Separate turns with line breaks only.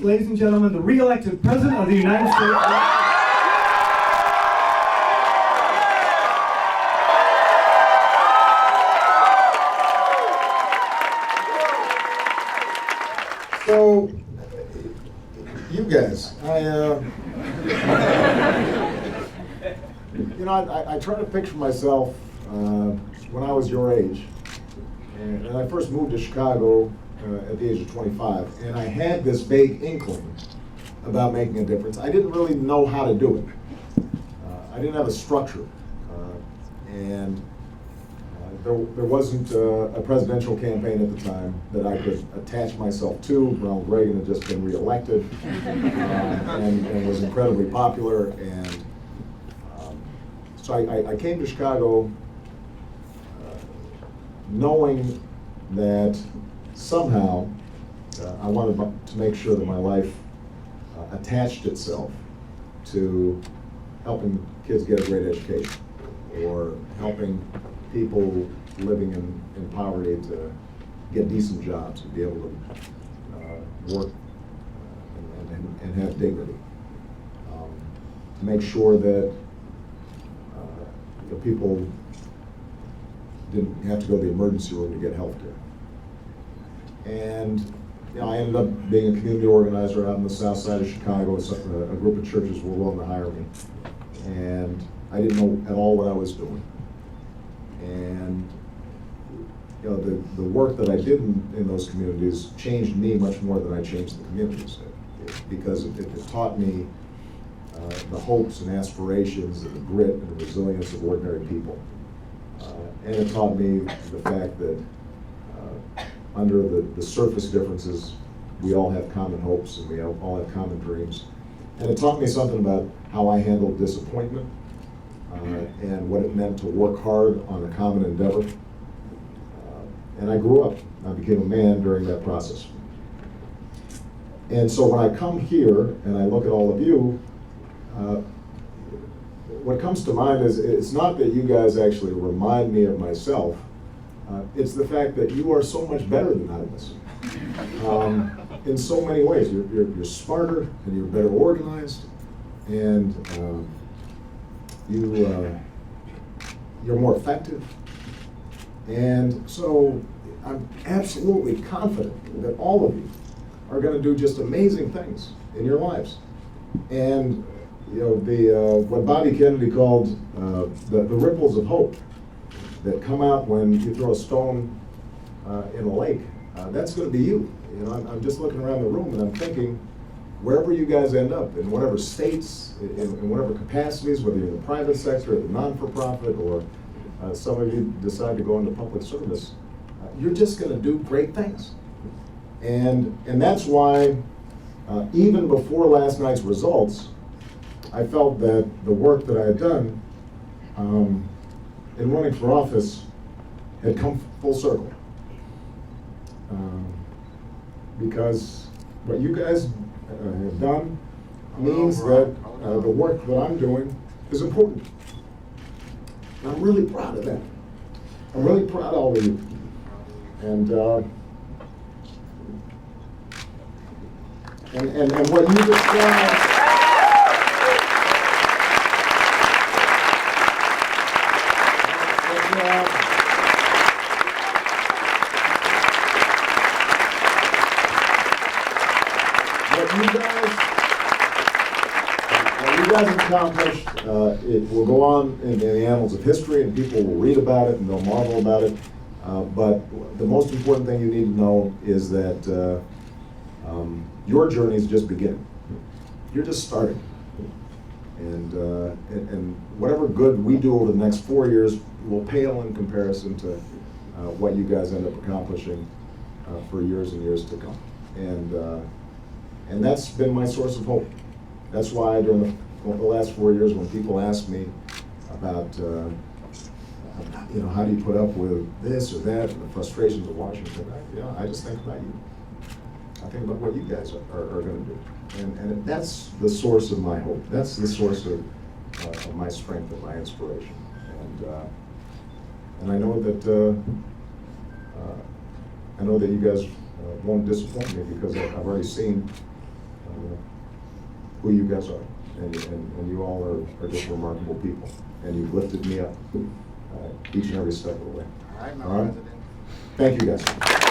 ladies and gentlemen, the re-elected President of the United States.
So, you guys, I try to picture myself when I was your age, and I first moved to Chicago at the age of 25, and I had this vague inkling about making a difference. I didn't really know how to do it. I didn't have a structure, and there wasn't a presidential campaign at the time that I could attach myself to. Ronald Reagan had just been reelected and was incredibly popular. And so I came to Chicago knowing that somehow I wanted to make sure that my life attached itself to helping kids get a great education or helping people living in poverty to get decent jobs and be able to work and have dignity. To make sure that the people didn't have to go to the emergency room to get health care. And I ended up being a community organizer out in the south side of Chicago. A group of churches were willing to hire me. And I didn't know at all what I was doing. And the work that I did in those communities changed me much more than I changed the communities, because it taught me the hopes and aspirations and the grit and the resilience of ordinary people. And it taught me the fact that under the surface differences, we all have common hopes and we all have common dreams. And it taught me something about how I handled disappointment and what it meant to work hard on a common endeavor. And I grew up. I became a man during that process. And so when I come here and I look at all of you, what comes to mind is it's not that you guys actually remind me of myself. It's the fact that you are so much better than I was. In so many ways. You're smarter and you're better organized, and you're more effective. And so I'm absolutely confident that all of you are going to do just amazing things in your lives. And what Bobby Kennedy called the ripples of hope that come out when you throw a stone in a lake, that's going to be you. I'm just looking around the room and I'm thinking, wherever you guys end up, in whatever states, in whatever capacities, whether you're in the private sector, or the non-for-profit, or some of you decide to go into public service, you're just going to do great things. And that's why, even before last night's results, I felt that the work that I had done in running for office had come full circle. Because what you guys have done means that the work that I'm doing is important. And I'm really proud of that. I'm really proud of all of you. And what you described. What you guys accomplished, it will go on in the annals of history, and people will read about it and they'll marvel about it. But the most important thing you need to know is that your journey is just beginning. You're just starting. And whatever good we do over the next 4 years will pale in comparison to what you guys end up accomplishing for years and years to come. And that's been my source of hope. That's why during the last 4 years, when people ask me about, how do you put up with this or that and the frustrations of Washington, I just think about you. I think about what you guys are going to do. And that's the source of my hope. That's the source of my strength and my inspiration. And I know that you guys won't disappoint me, because I've already seen who you guys are. And you all are just remarkable people. And you've lifted me up each and every step of the way.
All right,
All right?
President.
Thank you, guys.